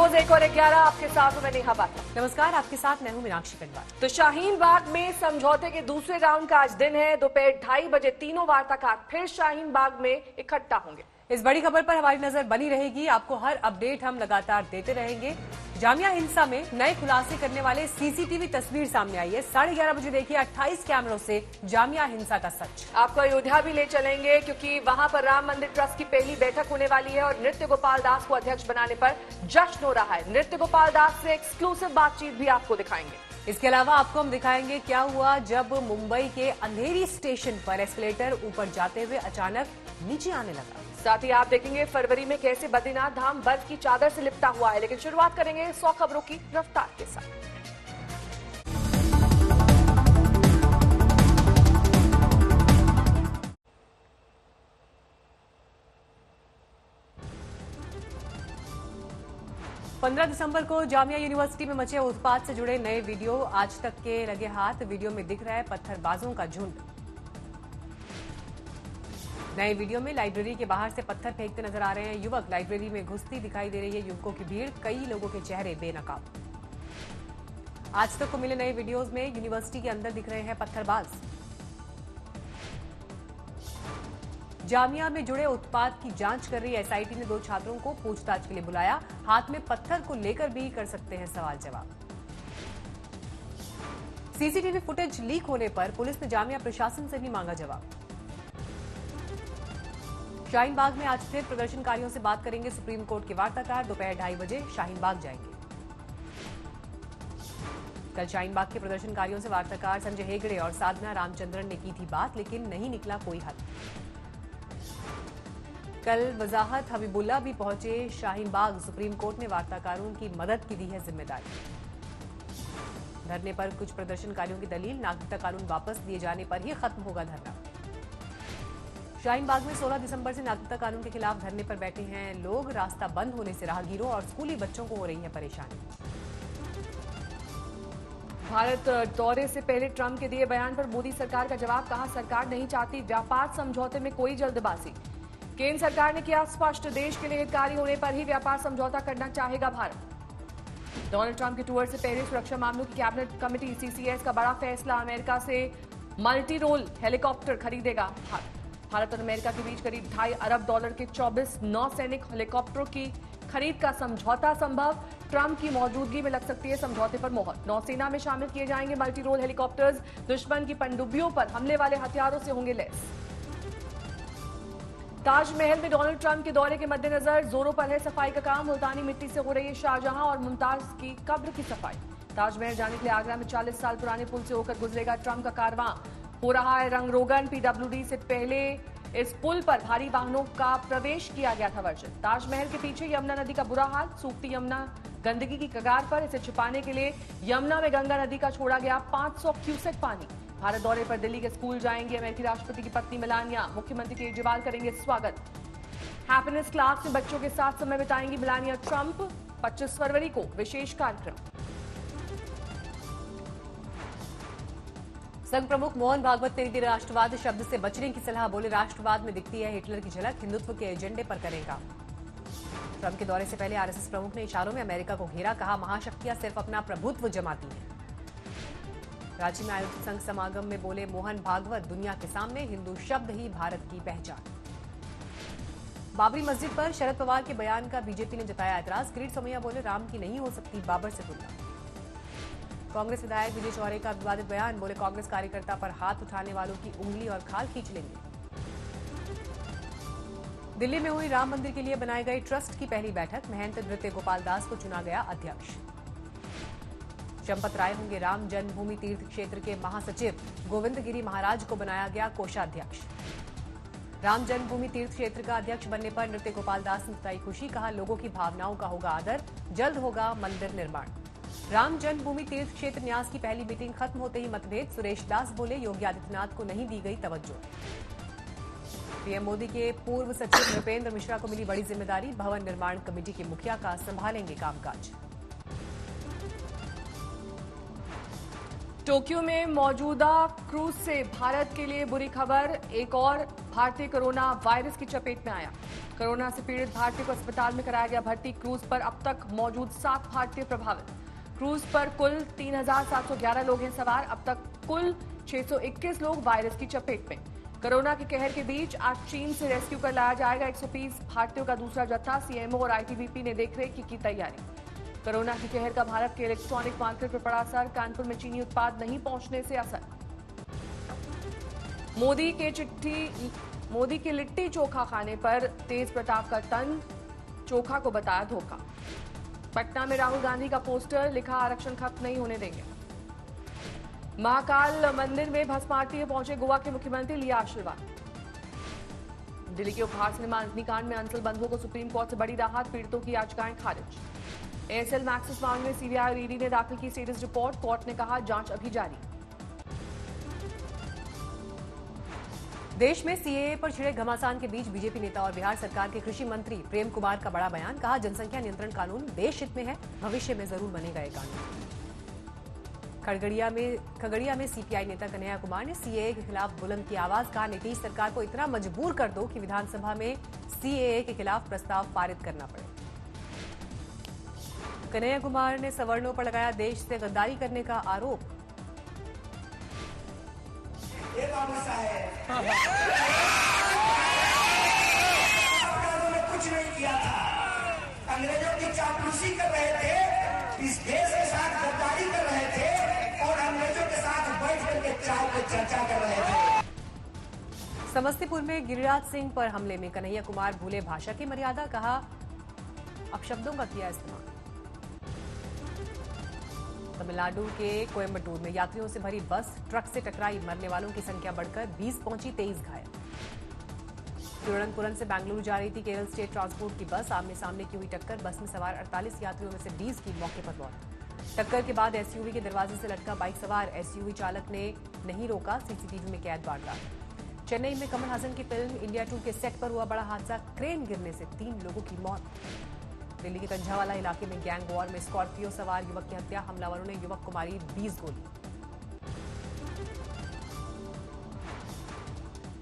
News 1 और 11 आपके साथ हूं मैं नेहा बाटा। नमस्कार, आपके साथ मैं हूं मीनाक्षी कंडवाल। तो शाहीन बाग में समझौते के दूसरे राउंड का आज दिन है। दोपहर 2:30 बजे तीनों वार्ताकार फिर शाहीन बाग में इकट्ठा होंगे। इस बड़ी खबर पर हमारी नजर बनी रहेगी। आपको हर अपडेट हम लगातार देते रहेंगे। जामिया हिंसा में नए खुलासे करने वाले सीसीटीवी तस्वीर सामने आई है। 11:30 बजे देखिए 28 कैमरों से जामिया हिंसा का सच। आपको अयोध्या भी ले चलेंगे क्योंकि वहां पर राम मंदिर ट्रस्ट की पहली बैठक होने वाली है और नृत्य गोपाल दास को अध्यक्ष बनाने पर जश्न हो रहा है। नृत्य गोपाल दास से एक्सक्लूसिव बातचीत भी आपको दिखाएंगे। इसके अलावा आपको हम दिखाएंगे क्या हुआ जब मुंबई के अंधेरी स्टेशन पर एस्केलेटर ऊपर जाते हुए अचानक नीचे आने लगा। साथ ही आप देखेंगे फरवरी में कैसे बद्रीनाथ धाम बर्फ की चादर से लिपटा हुआ है। लेकिन शुरुआत करेंगे 100 खबरों की रफ्तार के साथ। पंद्रह दिसंबर को जामिया यूनिवर्सिटी में मचे उत्पात से जुड़े नए वीडियो आज तक के लगे हाथ। वीडियो में दिख रहा है पत्थरबाजों का झुंड। नए वीडियो में लाइब्रेरी के बाहर से पत्थर फेंकते नजर आ रहे हैं युवक। लाइब्रेरी में घुसती दिखाई दे रही है युवकों की भीड़। कई लोगों के चेहरे बेनकाब। आज तक को मिले नए वीडियोज में यूनिवर्सिटी के अंदर दिख रहे हैं पत्थरबाज। जामिया में जुड़े उत्पात की जांच कर रही एसआईटी ने 2 छात्रों को पूछताछ के लिए बुलाया। हाथ में पत्थर को लेकर भी कर सकते हैं सवाल जवाब। सीसीटीवी फुटेज लीक होने पर पुलिस ने जामिया प्रशासन से भी मांगा जवाब। शाहीन बाग में आज फिर प्रदर्शनकारियों से बात करेंगे सुप्रीम कोर्ट के वार्ताकार। दोपहर 2:30 बजे शाहीन बाग जाएंगे। कल शाहीन बाग के प्रदर्शनकारियों से वार्ताकार संजय हेगड़े और साधना रामचंद्रन ने की थी बात, लेकिन नहीं निकला कोई हल। कल वजाहत हबीबुल्ला भी पहुंचे शाहीन बाग। सुप्रीम कोर्ट ने वार्ताकारों की मदद की दी है जिम्मेदारी। धरने पर कुछ प्रदर्शनकारियों की दलील, नागरिकता कानून वापस दिए जाने पर ही खत्म होगा धरना। शाहीन बाग में 16 दिसंबर से नागरिकता कानून के खिलाफ धरने पर बैठे हैं लोग। रास्ता बंद होने से राहगीरों और स्कूली बच्चों को हो रही है परेशानी। भारत दौरे से पहले ट्रंप के दिए बयान पर मोदी सरकार का जवाब। कहा सरकार नहीं चाहती व्यापार समझौते में कोई जल्दबाजी। केंद्र सरकार ने किया स्पष्ट, देश के लिए हितकारी होने पर ही व्यापार समझौता करना चाहेगा भारत। डोनाल्ड ट्रंप के टूर से पहले सुरक्षा मामलों की कैबिनेट कमेटी सीसीएस का बड़ा फैसला। अमेरिका से मल्टी रोल हेलीकॉप्टर खरीदेगा भारत। भारत और अमेरिका के बीच करीब $2.5 अरब के 24 नौसैनिक हेलीकॉप्टरों की खरीद का समझौता संभव। ट्रंप की मौजूदगी में लग सकती है समझौते पर मोहर। नौसेना में शामिल किए जाएंगे मल्टी रोल हेलीकॉप्टर्स। दुश्मन की पनडुब्बियों पर हमले वाले हथियारों से होंगे लैस। ताजमहल में डोनाल्ड ट्रंप के दौरे के मद्देनजर जोरों पर है सफाई का काम। मुल्तानी मिट्टी से हो रही है शाहजहां और मुमताज की कब्र की सफाई। ताजमहल जाने के लिए आगरा में 40 साल पुराने पुल से होकर गुजरेगा ट्रंप का कारवां। हो रहा है रंग रोगन। पीडब्ल्यूडी से पहले इस पुल पर भारी वाहनों का प्रवेश किया गया था वर्जित। ताजमहल के पीछे यमुना नदी का बुरा हाल। सूखती यमुना गंदगी की कगार पर। इसे छिपाने के लिए यमुना में गंगा नदी का छोड़ा गया 500 क्यूसेक पानी। भारत दौरे पर दिल्ली के स्कूल जाएंगे अमेरिकी राष्ट्रपति की पत्नी मेलानिया। मुख्यमंत्री केजरीवाल करेंगे स्वागत। हैप्पीनेस क्लास में बच्चों के साथ समय बिताएंगी मेलानिया ट्रंप। 25 फरवरी को विशेष कार्यक्रम। संघ प्रमुख मोहन भागवत ने दी राष्ट्रवाद शब्द से बचने की सलाह। बोले राष्ट्रवाद में दिखती है हिटलर की झलक। हिंदुत्व के एजेंडे पर करेगा। ट्रंप के दौरे से पहले आरएसएस प्रमुख ने इशारों में अमेरिका को घेरा। कहा महाशक्तियां सिर्फ अपना प्रभुत्व जमाती हैं। रांची में आयोजित संघ समागम में बोले मोहन भागवत, दुनिया के सामने हिंदू शब्द ही भारत की पहचान। बाबरी मस्जिद पर शरद पवार के बयान का बीजेपी ने जताया एतराज। किरीट सोमैया बोले राम की नहीं हो सकती बाबर से तुलना। कांग्रेस विधायक विजय चौरे का विवादित बयान। बोले कांग्रेस कार्यकर्ता पर हाथ उठाने वालों की उंगली और खाल खींच लेंगे। दिल्ली में हुई राम मंदिर के लिए बनाए गए ट्रस्ट की पहली बैठक। महंत नृत्य गोपाल दास को चुना गया अध्यक्ष। चंपत राय होंगे राम जन्मभूमि तीर्थ क्षेत्र के महासचिव। गोविंद गिरी महाराज को बनाया गया कोषाध्यक्ष। राम जन्मभूमि तीर्थ क्षेत्र का अध्यक्ष बनने पर नृत्य गोपाल दास ने जताई खुशी। कहा लोगों की भावनाओं का होगा आदर। जल्द होगा मंदिर निर्माण। राम जन्मभूमि तीर्थ क्षेत्र न्यास की पहली मीटिंग खत्म होते ही मतभेद। सुरेश दास बोले योगी आदित्यनाथ को नहीं दी गई तवज्जो। पीएम मोदी के पूर्व सचिव नृपेंद्र मिश्रा को मिली बड़ी जिम्मेदारी। भवन निर्माण कमेटी के मुखिया का संभालेंगे कामकाज। टोक्यो में मौजूदा क्रूज से भारत के लिए बुरी खबर। एक और भारतीय कोरोना वायरस की चपेट में आया। कोरोना से पीड़ित भारतीय को अस्पताल में कराया गया भर्ती। क्रूज पर अब तक मौजूद 7 भारतीय प्रभावित। क्रूज पर कुल 3,711 लोग हैं सवार। अब तक कुल 621 लोग वायरस की चपेट में। कोरोना के कहर के बीच आज चीन से रेस्क्यू कर लाया जाएगा 130 भारतीयों का दूसरा जत्था। सीएमओ और आईटीबीपी ने देखरेख की तैयारी। कोरोना के कहर का भारत के इलेक्ट्रॉनिक मार्केट पर पड़ा असर। कानपुर में चीनी उत्पाद नहीं पहुंचने से असर। मोदी के लिट्टी चोखा खाने पर तेज प्रताप का तंज, चोखा को बताया धोखा। पटना में राहुल गांधी का पोस्टर, लिखा आरक्षण खत्म नहीं होने देंगे। महाकाल मंदिर में भस्म आरती में पहुंचे गोवा के मुख्यमंत्री, लिया आशीर्वाद। दिल्ली के उपहार सिनेमा अग्निकांड में अंचल बंधुओं को सुप्रीम कोर्ट से बड़ी राहत, पीड़ितों की याचिकाएं खारिज। एयरसेल मैक्सिस मामले में सीबीआई और ईडी ने दाखिल की स्टेटस रिपोर्ट, कोर्ट ने कहा जांच अभी जारी। देश में सीएए पर छिड़े घमासान के बीच बीजेपी नेता और बिहार सरकार के कृषि मंत्री प्रेम कुमार का बड़ा बयान, कहा जनसंख्या नियंत्रण कानून देश हित में है, भविष्य में जरूर बनेगा ये कानून। खगड़िया में सीपीआई नेता कन्हैया कुमार ने सीएए के खिलाफ बुलंद की आवाज, कहा नीतीश सरकार को इतना मजबूर कर दो कि विधानसभा में सीएए के खिलाफ प्रस्ताव पारित करना पड़े। कन्हैया कुमार ने सवर्णों पर लगाया देश से गद्दारी करने का आरोप। कुछ नहीं किया था, अंग्रेजों की चापलूसी कर रहे थे, इस देश के साथ गद्दारी कर रहे थे और अंग्रेजों के साथ बैठ करके चाय पर चर्चा कर रहे थे। समस्तीपुर में गिरिराज सिंह पर हमले में कन्हैया कुमार भूले भाषा की मर्यादा, कहा अपशब्दों का किया इस्तेमाल। तमिलनाडु के कोयम्बटूर में यात्रियों से भरी बस ट्रक से टकराई, मरने वालों की संख्या बढ़कर 20 पहुंची, 23 घायल। तिरुवनंतपुरम से बेंगलुरु जा रही थी केरल स्टेट ट्रांसपोर्ट की बस, आमने सामने की हुई टक्कर, बस में सवार 48 यात्रियों में से 20 की मौके पर मौत। टक्कर के बाद एसयूवी के दरवाजे से लटका बाइक सवार, एसयूवी चालक ने नहीं रोका, सीसीटीवी में कैद वारदात। चेन्नई में कमल हासन की फिल्म इंडिया 2 के सेट पर हुआ बड़ा हादसा, क्रेन गिरने से 3 लोगों की मौत। दिल्ली के कंझावाला इलाके में गैंग वॉर में स्कॉर्पियो सवार युवक की हत्या, हमलावरों ने युवक को मारी 20 गोली।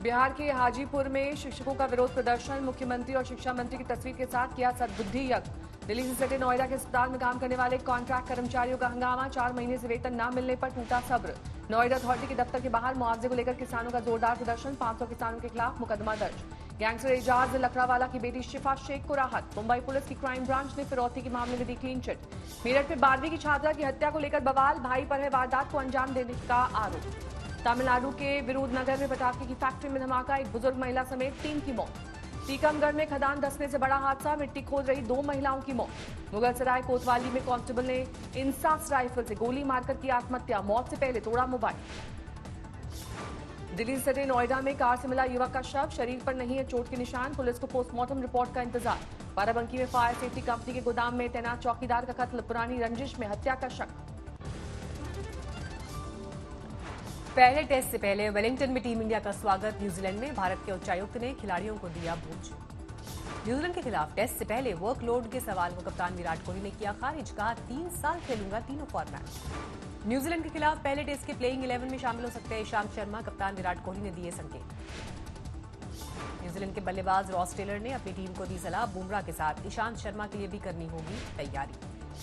बिहार के हाजीपुर में शिक्षकों का विरोध प्रदर्शन, मुख्यमंत्री और शिक्षा मंत्री की तस्वीर के साथ किया सद्बुद्धि यज्ञ। दिल्ली से सटे नोएडा के अस्पताल में काम करने वाले कॉन्ट्रैक्ट कर्मचारियों का हंगामा, 4 महीने से वेतन न मिलने पर टूटा सब्र। नोएडा अथॉरिटी के दफ्तर के बाहर मुआवजे को लेकर किसानों का जोरदार प्रदर्शन, 500 किसानों के खिलाफ मुकदमा दर्ज। गैंगस्टर एजाज लखरावाला की बेटी शिफा शेख को राहत, मुंबई पुलिस की क्राइम ब्रांच ने फिरौती के मामले में दी क्लीन चिट। मेरठ में 12वीं की छात्रा की हत्या को लेकर बवाल, भाई पर है वारदात को अंजाम देने का आरोप। तमिलनाडु के विरुधनगर में पटाखे की फैक्ट्री में धमाका, एक बुजुर्ग महिला समेत 3 की मौत। टीकमगढ़ में खदान धंसने से बड़ा हादसा, मिट्टी खोद रही 2 महिलाओं की मौत। मुगलसराय कोतवाली में कांस्टेबल ने इंसास राइफल से गोली मारकर की आत्महत्या, मौत से पहले तोड़ा मोबाइल। दिल्ली से सटे नोएडा में कार से मिला युवक का शव, शरीर पर नहीं है चोट के निशान, पुलिस को पोस्टमार्टम रिपोर्ट का इंतजार। बाराबंकी में फायर सेफ्टी कंपनी के गोदाम में तैनात चौकीदार का कत्ल, पुरानी रंजिश में हत्या का शक। पहले टेस्ट से पहले वेलिंगटन में टीम इंडिया का स्वागत, न्यूजीलैंड में भारत के उच्चायुक्त ने खिलाड़ियों को दिया भोज। न्यूजीलैंड के खिलाफ टेस्ट से पहले वर्कलोड के सवाल को कप्तान विराट कोहली ने किया खारिज, कहा 3 साल खेलूंगा तीनों फॉर्मेट। न्यूजीलैंड के खिलाफ पहले टेस्ट के प्लेइंग 11 में शामिल हो सकते हैं ईशांत शर्मा, कप्तान विराट कोहली ने दिए संकेत। न्यूजीलैंड के बल्लेबाज रॉस टेलर ने अपनी टीम को दी सलाह, बुमराह के साथ ईशांत शर्मा के लिए भी करनी होगी तैयारी।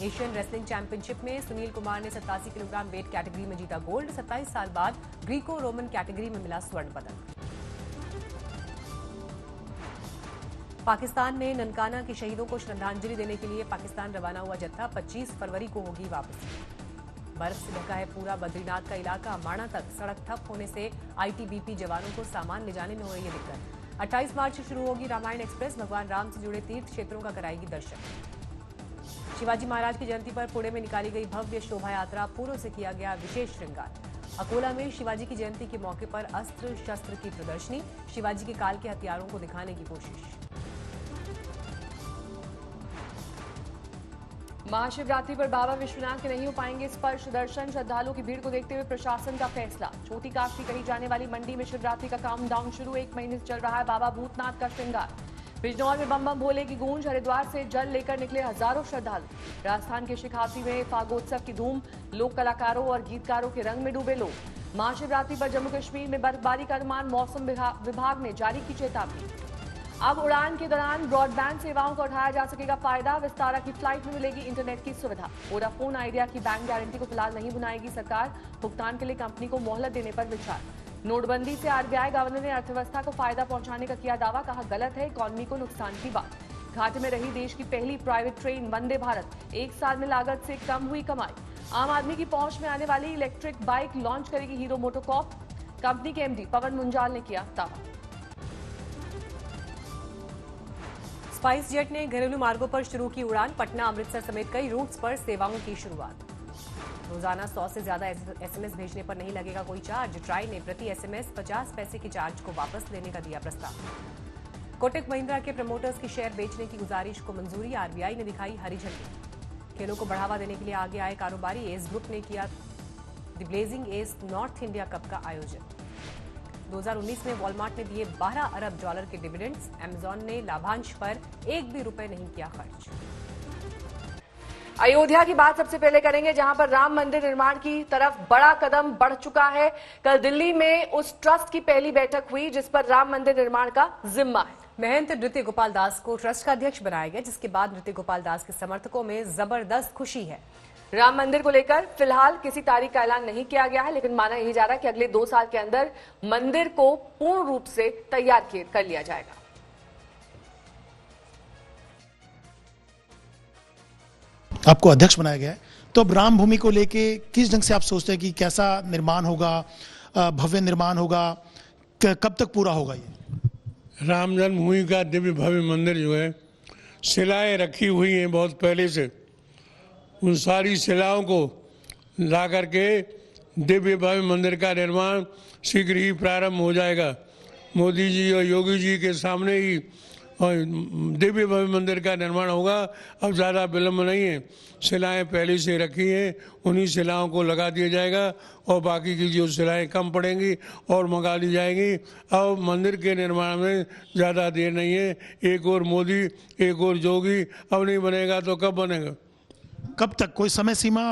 एशियन रेसलिंग चैंपियनशिप में सुनील कुमार ने 87 किलोग्राम वेट कैटेगरी में जीता गोल्ड, 27 साल बाद ग्रीको रोमन कैटेगरी में मिला स्वर्ण पदक। पाकिस्तान में ननकाना के शहीदों को श्रद्धांजलि देने के लिए पाकिस्तान रवाना हुआ जत्था, 25 फरवरी को होगी वापसी। बर्फ से ढका है पूरा बद्रीनाथ का इलाका, माणा तक सड़क ठप होने से आईटीबीपी जवानों को सामान ले जाने में हो रही है दिक्कत। 28 मार्च से शुरू होगी रामायण एक्सप्रेस, भगवान राम से जुड़े तीर्थ क्षेत्रों का कराएगी दर्शन। शिवाजी महाराज की जयंती पर पुणे में निकाली गई भव्य शोभा यात्रा, फूलों से किया गया विशेष श्रृंगार। अकोला में शिवाजी की जयंती के मौके पर अस्त्र शस्त्र की प्रदर्शनी, शिवाजी के काल के हथियारों को दिखाने की कोशिश। महाशिवरात्रि पर बाबा विश्वनाथ के नहीं हो पाएंगे स्पर्श दर्शन, श्रद्धालुओं की भीड़ को देखते हुए प्रशासन का फैसला। छोटी काशी कही जाने वाली मंडी में शिवरात्रि का काउंटडाउन शुरू, 1 महीने से चल रहा है बाबा भूतनाथ का श्रृंगार। बिजनौर में बम बम भोले की गूंज, हरिद्वार से जल लेकर निकले हजारों श्रद्धालु। राजस्थान के शिखावती में फागोत्सव की धूम, लोक कलाकारों और गीतकारों के रंग में डूबे लोग। महाशिवरात्रि पर जम्मू कश्मीर में बर्फबारी का अनुमान, मौसम विभाग ने जारी की चेतावनी। अब उड़ान के दौरान ब्रॉडबैंड सेवाओं का उठाया जा सकेगा फायदा। विस्तारा की फ्लाइट में मिलेगी इंटरनेट की सुविधा। वोडाफोन आइडिया की बैंक गारंटी को फिलहाल नहीं भुनाएगी सरकार। भुगतान के लिए कंपनी को मोहलत देने पर विचार। नोटबंदी से आरबीआई गवर्नर ने अर्थव्यवस्था को फायदा पहुंचाने का किया दावा, कहा गलत है, इकॉनमी को नुकसान की बात। घाटे में रही देश की पहली प्राइवेट ट्रेन वंदे भारत, 1 साल में लागत से कम हुई कमाई। आम आदमी की पहुंच में आने वाली इलेक्ट्रिक बाइक लॉन्च करेगी हीरो मोटोकॉर्प। कंपनी के एमडी पवन मुंजाल ने किया दावा। स्पाइस जेट ने घरेलू मार्गों पर शुरू की उड़ान। पटना, अमृतसर समेत कई रूट्स पर सेवाओं की शुरुआत। रोजाना 100 से ज्यादा एसएमएस भेजने पर नहीं लगेगा कोई चार्ज। ट्राई ने प्रति एसएमएस 50 पैसे के चार्ज को वापस लेने का दिया प्रस्ताव। कोटक महिंद्रा के प्रमोटर्स की शेयर बेचने की गुजारिश को मंजूरी। आरबीआई ने दिखाई हरी झंडी। खेलों को बढ़ावा देने के लिए आगे आए कारोबारी। एस ग्रुप ने किया the blazing S north India cup का आयोजन। 2019 में वॉलमार्ट ने दिए $12 अरब के डिविडेंड्स। अमेजॉन ने लाभांश पर एक भी रुपए नहीं किया खर्च। अयोध्या की बात सबसे पहले करेंगे, जहां पर राम मंदिर निर्माण की तरफ बड़ा कदम बढ़ चुका है। कल दिल्ली में उस ट्रस्ट की पहली बैठक हुई जिस पर राम मंदिर निर्माण का जिम्मा है। महंत नृत्य गोपाल दास को ट्रस्ट का अध्यक्ष बनाया गया, जिसके बाद नृत्य गोपाल दास के समर्थकों में जबरदस्त खुशी है। राम मंदिर को लेकर फिलहाल किसी तारीख का ऐलान नहीं किया गया है, लेकिन माना यही जा रहा है कि अगले 2 साल के अंदर मंदिर को पूर्ण रूप से तैयार कर लिया जाएगा। आपको अध्यक्ष बनाया गया है, तो अब राम भूमि को लेके किस ढंग से आप सोचते हैं कि कैसा निर्माण होगा, भव्य निर्माण होगा, कब तक पूरा होगा? ये राम जन्मभूमि का दिव्य भव्य मंदिर जो है, शिलाएं रखी हुई हैं बहुत पहले से। उन सारी शिलाओं को ला करके दिव्य भव्य मंदिर का निर्माण शीघ्र ही प्रारंभ हो जाएगा। मोदी जी और योगी जी के सामने ही और दिव्य भव्य मंदिर का निर्माण होगा। अब ज़्यादा विलम्ब नहीं है। शिलाएं पहले से रखी हैं, उन्हीं शिलाओं को लगा दिया जाएगा और बाकी की जो शिलाएं कम पड़ेंगी और मंगा ली जाएंगी। अब मंदिर के निर्माण में ज़्यादा देर नहीं है। एक और मोदी, एक और जोगी। अब नहीं बनेगा तो कब बनेगा? कब तक, कोई समय सीमा?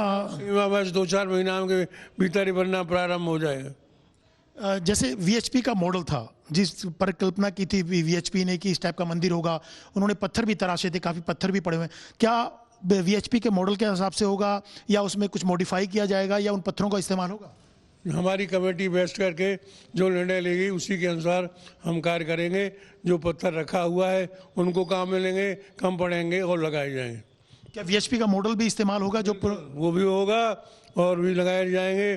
बस 2-4 महीना के भीतर ही बनना प्रारंभ हो जाएगा। जैसे वीएचपी का मॉडल था, जिस पर कल्पना की थी वीएचपी ने कि इस टाइप का मंदिर होगा, उन्होंने पत्थर भी तराशे थे, काफी पत्थर भी पड़े हुए हैं। क्या वीएचपी के मॉडल के हिसाब से होगा या उसमें कुछ मॉडिफाई किया जाएगा या उन पत्थरों का इस्तेमाल होगा? हमारी कमेटी बैठ करके जो निर्णय लेगी उसी के अनुसार हम कार्य करेंगे। जो पत्थर रखा हुआ है उनको काम मिलेंगे, कम पड़ेंगे और लगाए जाएंगे। क्या वीएचपी का मॉडल भी इस्तेमाल होगा? जो वो भी होगा और भी लगाए जाएंगे।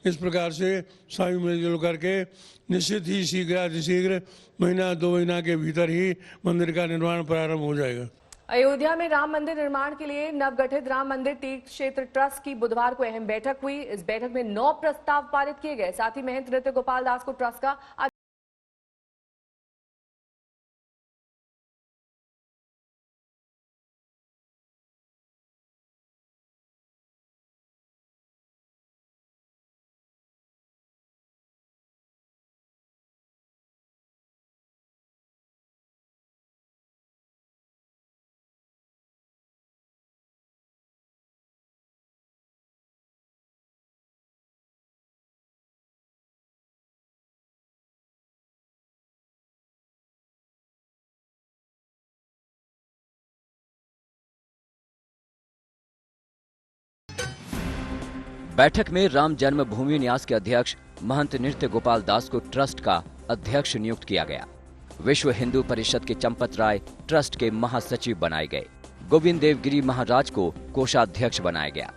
इस प्रकार से सभी मिलजुल करके निश्चित ही शीघ्र महीना 2 महीना के भीतर ही मंदिर का निर्माण प्रारंभ हो जाएगा। अयोध्या में राम मंदिर निर्माण के लिए नवगठित राम मंदिर तीर्थ क्षेत्र ट्रस्ट की बुधवार को अहम बैठक हुई। इस बैठक में 9 प्रस्ताव पारित किए गए। साथ ही महंत नृत्य गोपाल दास को ट्रस्ट का बैठक में राम जन्मभूमि न्यास के अध्यक्ष महंत नृत्य गोपाल दास को ट्रस्ट का अध्यक्ष नियुक्त किया गया। विश्व हिंदू परिषद के चंपत राय ट्रस्ट के महासचिव बनाए गए। गोविंद देव गिरी महाराज को कोषाध्यक्ष बनाया गया।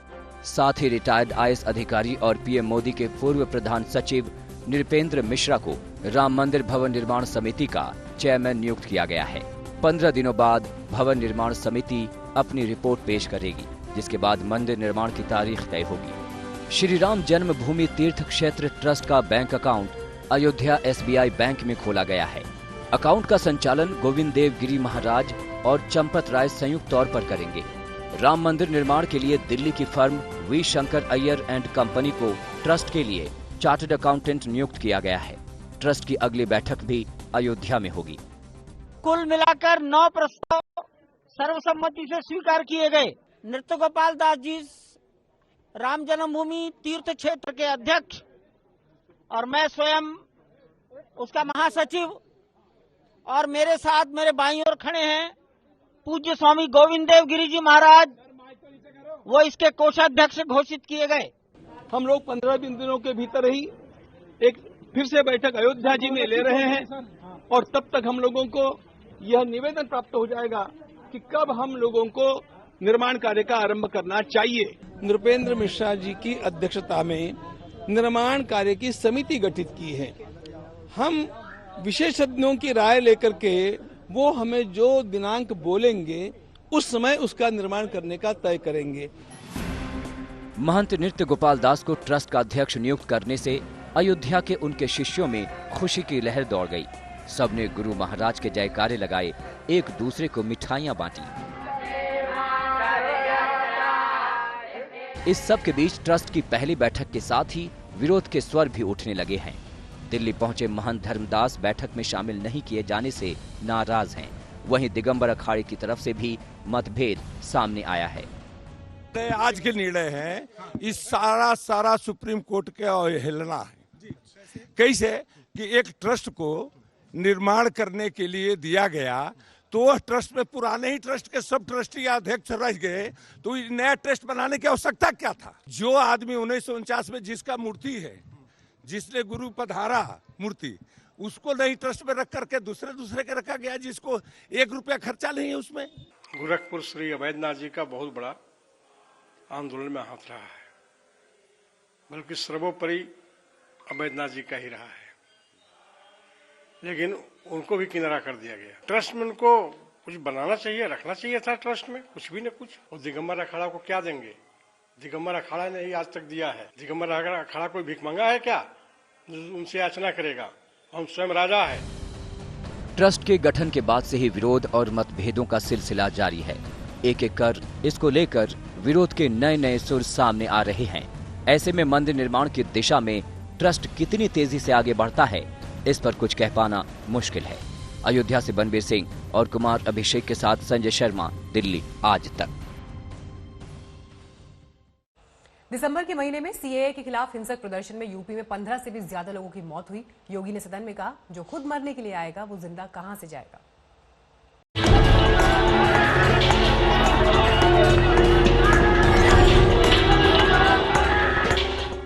साथ ही रिटायर्ड आईएएस अधिकारी और पीएम मोदी के पूर्व प्रधान सचिव नृपेंद्र मिश्रा को राम मंदिर भवन निर्माण समिति का चेयरमैन नियुक्त किया गया है। 15 दिनों बाद भवन निर्माण समिति अपनी रिपोर्ट पेश करेगी, जिसके बाद मंदिर निर्माण की तारीख तय होगी। श्री राम जन्मभूमि तीर्थ क्षेत्र ट्रस्ट का bank account Ayodhya SBI bank में खोला गया है। अकाउंट का संचालन गोविंद देव गिरी महाराज और चंपत राय संयुक्त तौर पर करेंगे। राम मंदिर निर्माण के लिए दिल्ली की firm V Shankar Iyer and company को ट्रस्ट के लिए चार्टर्ड अकाउंटेंट नियुक्त किया गया है। ट्रस्ट की अगली बैठक भी अयोध्या में होगी। कुल मिलाकर 9 प्रस्ताव सर्वसम्मति से स्वीकार किए गए। नृत्य गोपाल दास जी राम जन्मभूमि तीर्थ क्षेत्र के अध्यक्ष और मैं स्वयं उसका महासचिव और मेरे साथ मेरे बाईं ओर खड़े हैं पूज्य स्वामी गोविंद देव गिरी जी महाराज, वो इसके कोषाध्यक्ष घोषित किए गए। हम लोग 15 दिनों के भीतर ही एक फिर से बैठक अयोध्या जी में ले रहे हैं और तब तक हम लोगों को यह निवेदन प्राप्त हो जाएगा कि कब हम लोगों को निर्माण कार्य का आरंभ करना चाहिए। नृपेंद्र मिश्रा जी की अध्यक्षता में निर्माण कार्य की समिति गठित की है। हम विशेषज्ञों की राय लेकर के वो हमें जो दिनांक बोलेंगे उस समय उसका निर्माण करने का तय करेंगे। महंत नृत्य गोपाल दास को ट्रस्ट का अध्यक्ष नियुक्त करने से अयोध्या के उनके शिष्यों में खुशी की लहर दौड़ गई। सबने गुरु महाराज के जयकारे लगाए, एक दूसरे को मिठाइयां बांटी। इस सब के बीच ट्रस्ट की पहली बैठक के साथ ही विरोध के स्वर भी उठने लगे हैं। दिल्ली पहुंचे महंत धर्मदास बैठक में शामिल नहीं किए जाने से नाराज हैं। वहीं दिगंबर अखाड़े की तरफ से भी मतभेद सामने आया है। आज के निर्णय है इस सारा सुप्रीम कोर्ट के हिलना है। कैसे कि एक ट्रस्ट को निर्माण करने के लिए दिया गया तो वह ट्रस्ट में पुराने ही ट्रस्ट के सब ट्रस्टी अध्यक्ष रह गए, तो नया ट्रस्ट बनाने की आवश्यकता क्या था? जो आदमी 1949 में जिसका मूर्ति है, जिसने गुरु पधारा मूर्ति, उसको नहीं ट्रस्ट में रख करके दूसरे के रखा गया जिसको 1 रुपया खर्चा नहीं है उसमें। गोरखपुर श्री अवैधनाथ जी का बहुत बड़ा आंदोलन में हाथ रहा है, बल्कि सर्वोपरि अवैधनाथ जी का ही रहा है, लेकिन उनको भी किनारा कर दिया गया। ट्रस्ट में उनको कुछ बनाना चाहिए, रखना चाहिए था ट्रस्ट में, कुछ भी न कुछ। और दिगंबर अखाड़ा को क्या देंगे? दिगंबर अखाड़ा ने ही आज तक दिया है। दिगंबर अखाड़ा कोई भीख मंगा है क्या उनसे याचना करेगा? हम स्वयं राजा है। ट्रस्ट के गठन के बाद से ही विरोध और मतभेदों का सिलसिला जारी है। एक एक कर इसको लेकर विरोध के नए नए सुर सामने आ रहे हैं। ऐसे में मंदिर निर्माण की दिशा में ट्रस्ट कितनी तेजी से आगे बढ़ता है, इस पर कुछ कह पाना मुश्किल है। अयोध्या से बनबीर सिंह और कुमार अभिषेक के साथ संजय शर्मा, दिल्ली आज तक। दिसंबर के महीने में सीएए के खिलाफ हिंसक प्रदर्शन में यूपी में 15 से भी ज्यादा लोगों की मौत हुई। योगी ने सदन में कहा, जो खुद मरने के लिए आएगा वो जिंदा कहां से जाएगा।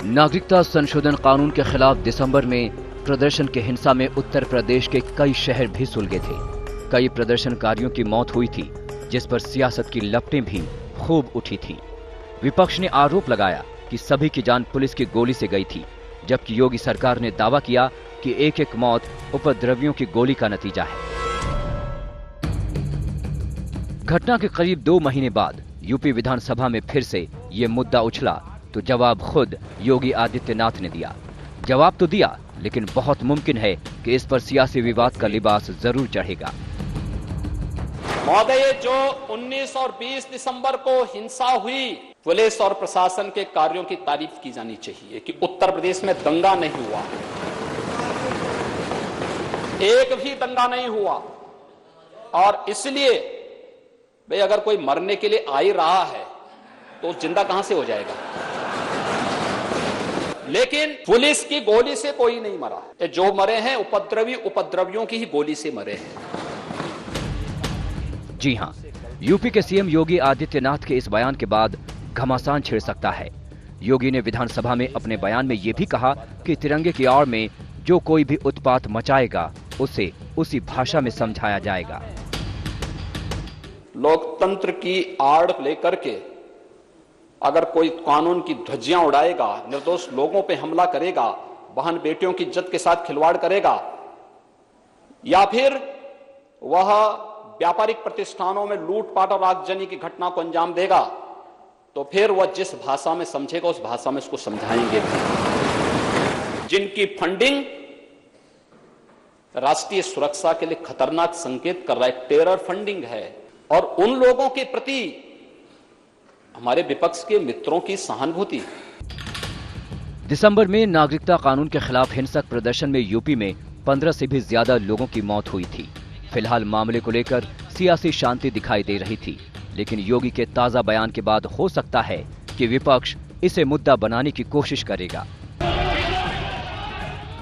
नागरिकता संशोधन कानून के खिलाफ दिसंबर में प्रदर्शन की हिंसा में उत्तर प्रदेश के कई शहर भी सुलगे थे। कई प्रदर्शनकारियों की मौत हुई थी, जिस पर सियासत की लपटें भी खूब उठी थी। विपक्ष ने आरोप लगाया कि सभी की जान पुलिस की गोली से गई थी, जबकि योगी सरकार ने दावा किया कि एक एक मौत उपद्रवियों की गोली का नतीजा है। घटना के करीब 2 महीने बाद यूपी विधानसभा में फिर से ये मुद्दा उछला तो जवाब खुद योगी आदित्यनाथ ने दिया। जवाब तो दिया, लेकिन बहुत मुमकिन है कि इस पर सियासी विवाद का लिबास जरूर चढ़ेगा। महोदय, जो 19 और 20 दिसंबर को हिंसा हुई, पुलिस और प्रशासन के कार्यों की तारीफ की जानी चाहिए कि उत्तर प्रदेश में दंगा नहीं हुआ, एक भी दंगा नहीं हुआ। और इसलिए भाई अगर कोई मरने के लिए आ ही रहा है तो जिंदा कहां से हो जाएगा? लेकिन पुलिस की गोली से कोई नहीं मरा, जो मरे हैं उपद्रवियों की ही गोली से मरे हैं। जी हां, यूपी के सीएम योगी आदित्यनाथ के इस बयान के बाद घमासान छिड़ सकता है। योगी ने विधानसभा में अपने बयान में यह भी कहा कि तिरंगे की आड़ में जो कोई भी उत्पात मचाएगा उसे उसी भाषा में समझाया जाएगा। लोकतंत्र की आड़ लेकर के अगर कोई कानून की ध्वजियां उड़ाएगा, निर्दोष लोगों पे हमला करेगा, बहन बेटियों की इज्जत के साथ खिलवाड़ करेगा, या फिर वह व्यापारिक प्रतिष्ठानों में लूटपाट और आगजनी की घटना को अंजाम देगा, तो फिर वह जिस भाषा में समझेगा उस भाषा में उसको समझाएंगे भी। जिनकी फंडिंग राष्ट्रीय सुरक्षा के लिए खतरनाक संकेत कर रहा है, टेरर फंडिंग है, और उन लोगों के प्रति हमारे विपक्ष के मित्रों की सहानुभूति। दिसंबर में नागरिकता कानून के खिलाफ हिंसक प्रदर्शन में यूपी में 15 से भी ज्यादा लोगों की मौत हुई थी। फिलहाल मामले को लेकर सियासी शांति दिखाई दे रही थी, लेकिन योगी के ताजा बयान के बाद हो सकता है कि विपक्ष इसे मुद्दा बनाने की कोशिश करेगा।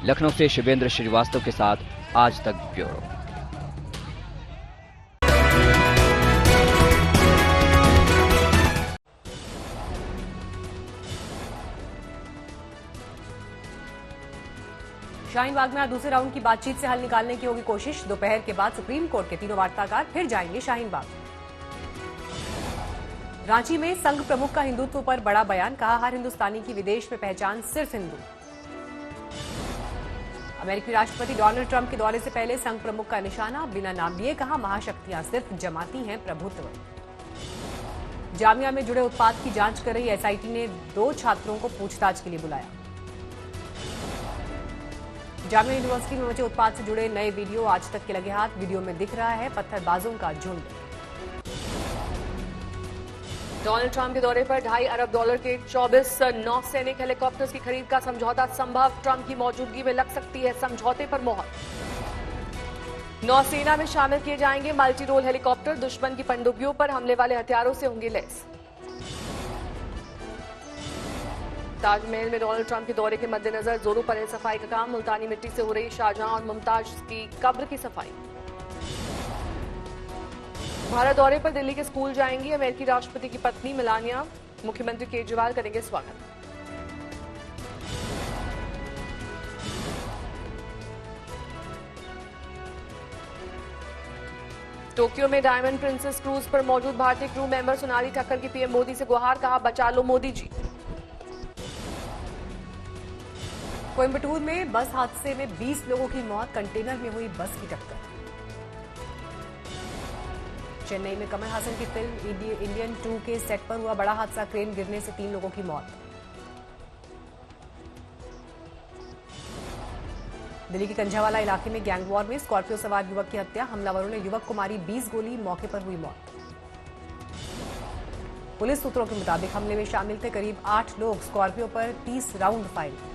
लखनऊ से शिवेंद्र श्रीवास्तव के साथ आज तक ब्यूरो। शाहीन बाग में आज दूसरे राउंड की बातचीत से हल निकालने की होगी कोशिश। दोपहर के बाद सुप्रीम कोर्ट के तीनों वार्ताकार फिर जाएंगे शाहीन बाग। रांची में संघ प्रमुख का हिंदुत्व पर बड़ा बयान, कहा हर हिंदुस्तानी की विदेश में पहचान सिर्फ हिंदू। अमेरिकी राष्ट्रपति डोनाल्ड ट्रंप के दौरे से पहले संघ प्रमुख का निशाना, बिना नाम लिए कहा महाशक्तियां सिर्फ जमाती हैं प्रभुत्व। जामिया में जुड़े उत्पाद की जांच कर रही एसआईटी ने 2 छात्रों को पूछताछ के लिए बुलाया। जामिया यूनिवर्सिटी में मचे उत्पाद से जुड़े नए वीडियो आज तक के लगे हाथ। वीडियो में दिख रहा है पत्थरबाजों का झुंड। डोनाल्ड ट्रंप के दौरे पर $2.5 अरब के 24 नौसैनिक हेलीकॉप्टर्स की खरीद का समझौता संभव। ट्रंप की मौजूदगी में लग सकती है समझौते पर मोहर। नौसेना में शामिल किए जाएंगे मल्टी रोल हेलीकॉप्टर, दुश्मन की पनडुब्बियों पर हमले वाले हथियारों से होंगे लैस। ताजमहल में डोनाल्ड ट्रंप के दौरे के मद्देनजर जोरों पर है सफाई का काम। मुल्तानी मिट्टी से हो रही शाहजहां और मुमताज की कब्र की सफाई। भारत दौरे पर दिल्ली के स्कूल जाएंगी अमेरिकी राष्ट्रपति की पत्नी मेलानिया। मुख्यमंत्री केजरीवाल करेंगे स्वागत। टोक्यो में डायमंड प्रिंसेस क्रूज पर मौजूद भारतीय क्रू मेंबर सोनाली ठक्कर की पीएम मोदी से गुहार, कहा बचा लो मोदी जी। कोयम्बटूर में बस हादसे में 20 लोगों की मौत, कंटेनर में हुई बस की टक्कर। चेन्नई में कमल हासन की फिल्म इंडियन 2 के सेट पर हुआ बड़ा हादसा, क्रेन गिरने से 3 लोगों की मौत। दिल्ली के कंझावाला इलाके में गैंग वॉर में स्कॉर्पियो सवार युवक की हत्या, हमलावरों ने युवक को मारी 20 गोली, मौके पर हुई मौत। पुलिस सूत्रों के मुताबिक हमले में शामिल थे करीब 8 लोग, स्कॉर्पियो पर 30 राउंड फायर।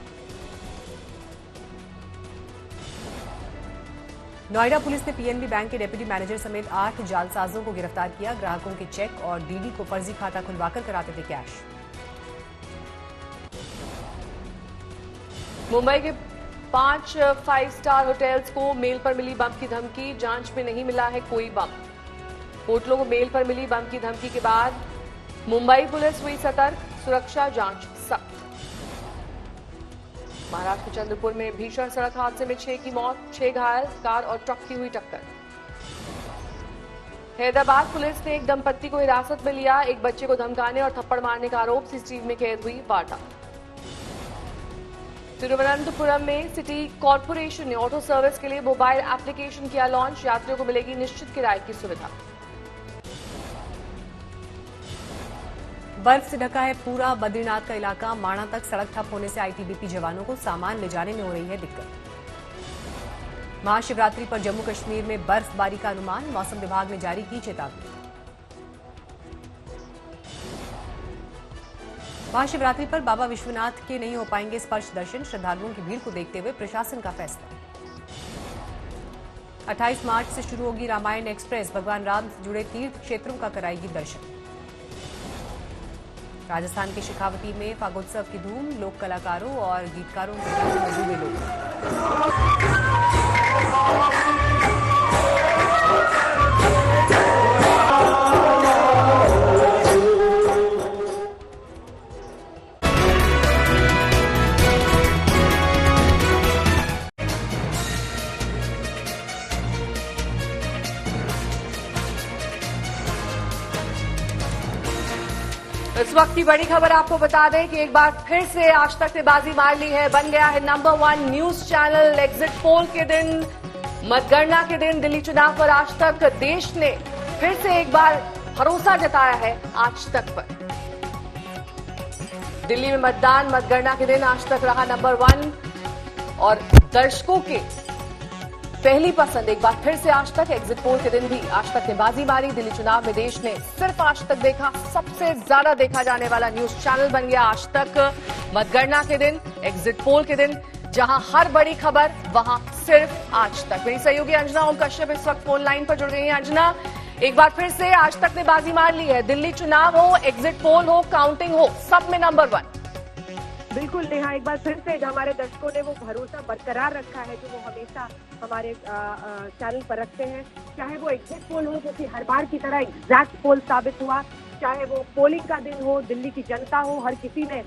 नोएडा पुलिस ने पीएनबी बैंक के डेप्यूटी मैनेजर समेत 8 जालसाजों को गिरफ्तार किया। ग्राहकों के चेक और डीडी को फर्जी खाता खुलवाकर कराते थे कैश। मुंबई के 5 5-स्टार होटल्स को मेल पर मिली बम की धमकी, जांच में नहीं मिला है कोई बम। होटलों को मेल पर मिली बम की धमकी के बाद मुंबई पुलिस हुई सतर्क, सुरक्षा जांच सख्त। महाराष्ट्र के चंद्रपुर में भीषण सड़क हादसे में 6 की मौत, 6 घायल, कार और ट्रक की हुई टक्कर। हैदराबाद पुलिस ने एक दंपत्ति को हिरासत में लिया, एक बच्चे को धमकाने और थप्पड़ मारने का आरोप, सीसीटीवी में कैद हुई वारदात। तिरुवनंतपुरम में सिटी कॉर्पोरेशन ने ऑटो सर्विस के लिए मोबाइल एप्लीकेशन किया लॉन्च, यात्रियों को मिलेगी निश्चित किराए की सुविधा। बर्फ से ढका है पूरा बद्रीनाथ का इलाका, माणा तक सड़क ठप होने से आईटीबीपी जवानों को सामान ले जाने में हो रही है दिक्कत। महाशिवरात्रि पर जम्मू कश्मीर में बर्फबारी का अनुमान, मौसम विभाग ने जारी की चेतावनी। महाशिवरात्रि पर बाबा विश्वनाथ के नहीं हो पाएंगे स्पर्श दर्शन, श्रद्धालुओं की भीड़ को देखते हुए प्रशासन का फैसला। 28 मार्च से शुरू होगी रामायण एक्सप्रेस, भगवान राम से जुड़े तीर्थ क्षेत्रों का कराएगी दर्शन। राजस्थान के शेखावटी में फागोत्सव की धूम, लोक कलाकारों और गीतकारों के गीत में डूबे लोग। इस वक्त की बड़ी खबर आपको बता दें कि एक बार फिर से आज तक ने बाजी मार ली है, बन गया है number 1 news channel. Exit poll के दिन, मतगणना के दिन, दिल्ली चुनाव पर आज तक देश ने फिर से एक बार भरोसा जताया है आज तक पर। दिल्ली में मतगणना के दिन आज तक रहा नंबर 1 और दर्शकों के पहली पसंद एक बार फिर से आज तक। एग्जिट पोल के दिन भी आज तक ने बाजी मारी। दिल्ली चुनाव में देश ने सिर्फ आज तक देखा सबसे ज्यादा देखा जाने वाला न्यूज चैनल बन गया आज तक। मतगणना के दिन, एग्जिट पोल के दिन, जहां हर बड़ी खबर वहां सिर्फ आज तक। मेरी सहयोगी अंजना ओम कश्यप इस वक्त फोन लाइन पर जुड़ गई हैं। अंजना, एक बार फिर से आज तक ने बाजी मार ली है। दिल्ली चुनाव हो, एग्जिट पोल हो, काउंटिंग हो, सब में नंबर 1। बिल्कुल नेहा, एक बार फिर से हमारे दर्शकों ने वो भरोसा बरकरार रखा है जो वो हमेशा हमारे चैनल पर रखते हैं, चाहे वो एग्जिट पोल हो जो कि हर बार की तरह एग्जैक्ट पोल साबित हुआ, चाहे वो पोलिंग का दिन हो, दिल्ली की जनता हो, हर किसी ने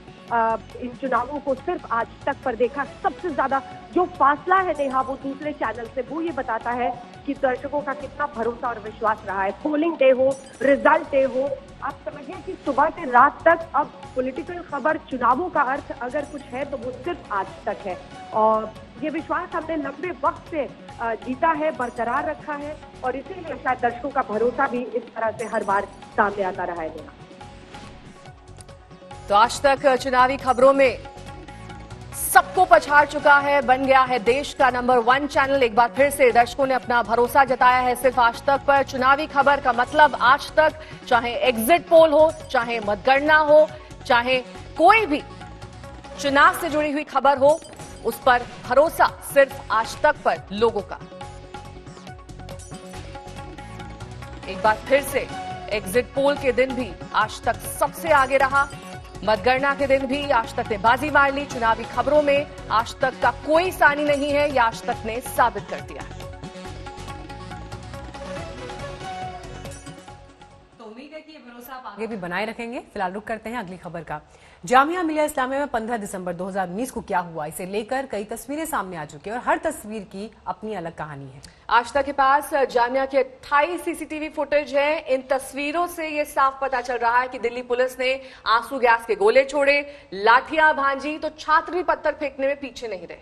इन चुनावों को सिर्फ आज तक पर देखा। सबसे ज्यादा जो फासला है नेहा वो दूसरे चैनल से, वो ये बताता है कि दर्शकों का कितना भरोसा और विश्वास रहा है। पोलिंग डे हो, रिजल्ट डे हो, आप समझिए कि सुबह से रात तक अब पॉलिटिकल खबर, चुनावों का अर्थ अगर कुछ है तो वो सिर्फ आज तक है। और ये विश्वास हमने लंबे वक्त से जीता है, बरकरार रखा है, और इसीलिए शायद दर्शकों का भरोसा भी इस तरह से हर बार सामने आता रहा है। तो आज तक चुनावी खबरों में सबको पछाड़ चुका है, बन गया है देश का नंबर 1 चैनल। एक बार फिर से दर्शकों ने अपना भरोसा जताया है सिर्फ आज तक पर। चुनावी खबर का मतलब आज तक, चाहे एग्जिट पोल हो, चाहे मतगणना हो, चाहे कोई भी चुनाव से जुड़ी हुई खबर हो, उस पर भरोसा सिर्फ आज तक पर लोगों का। एक बार फिर से एग्जिट पोल के दिन भी आज तक सबसे आगे रहा, मतगणना के दिन भी आज तक ने बाजी मार ली। चुनावी खबरों में आज तक का कोई सानी नहीं है, यह आज तक ने साबित कर दिया है। तो उम्मीद है कि ये भरोसा आप आगे भी बनाए रखेंगे। फिलहाल रुक करते हैं अगली खबर का। जामिया मिलिया इस्लामिया में 15 दिसंबर 2019 को क्या हुआ, इसे लेकर कई तस्वीरें सामने आ चुकी है और हर तस्वीर की अपनी अलग कहानी है। आज तक के पास जामिया के 28 सीसीटीवी फुटेज है। इन तस्वीरों से ये साफ पता चल रहा है कि दिल्ली पुलिस ने आंसू गैस के गोले छोड़े, लाठियां भांजी, तो छात्र भी पत्थर फेंकने में पीछे नहीं रहे।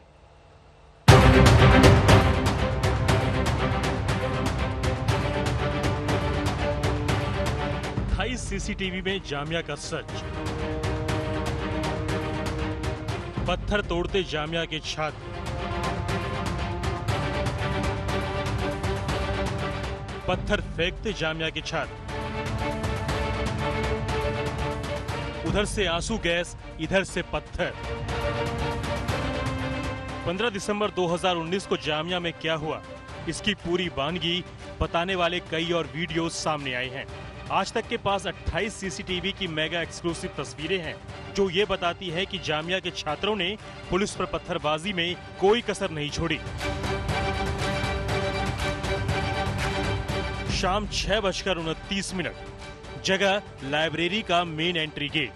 28 सीसीटीवी में जामिया का सच। पत्थर तोड़ते जामिया के छात्र, पत्थर फेंकते जामिया के छात्र, उधर से आंसू गैस, इधर से पत्थर। 15 दिसंबर 2019 को जामिया में क्या हुआ, इसकी पूरी वानगी बताने वाले कई और वीडियोस सामने आए हैं। आज तक के पास 28 सीसीटीवी की मेगा एक्सक्लूसिव तस्वीरें हैं जो ये बताती है कि जामिया के छात्रों ने पुलिस पर पत्थरबाजी में कोई कसर नहीं छोड़ी। शाम 6:29, जगह लाइब्रेरी का मेन एंट्री गेट।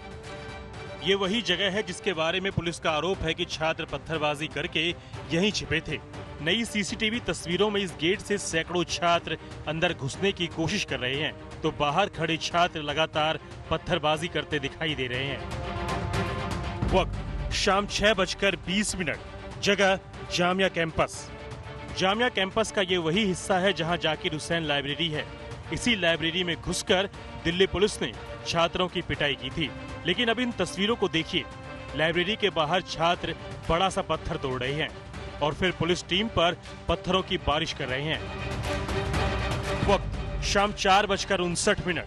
ये वही जगह है जिसके बारे में पुलिस का आरोप है कि छात्र पत्थरबाजी करके यहीं छिपे थे। नई सीसीटीवी तस्वीरों में इस गेट से सैकड़ों छात्र अंदर घुसने की कोशिश कर रहे हैं, तो बाहर खड़े छात्र लगातार पत्थरबाजी करते दिखाई दे रहे हैं। वक्त शाम 6:20, जगह जामिया कैंपस। जामिया कैंपस का ये वही हिस्सा है जहां जाकिर हुसैन लाइब्रेरी है। इसी लाइब्रेरी में घुसकर दिल्ली पुलिस ने छात्रों की पिटाई की थी। लेकिन अब इन तस्वीरों को देखिए, लाइब्रेरी के बाहर छात्र बड़ा सा पत्थर तोड़ रहे हैं और फिर पुलिस टीम पर पत्थरों की बारिश कर रहे हैं। वक्त शाम 4:59,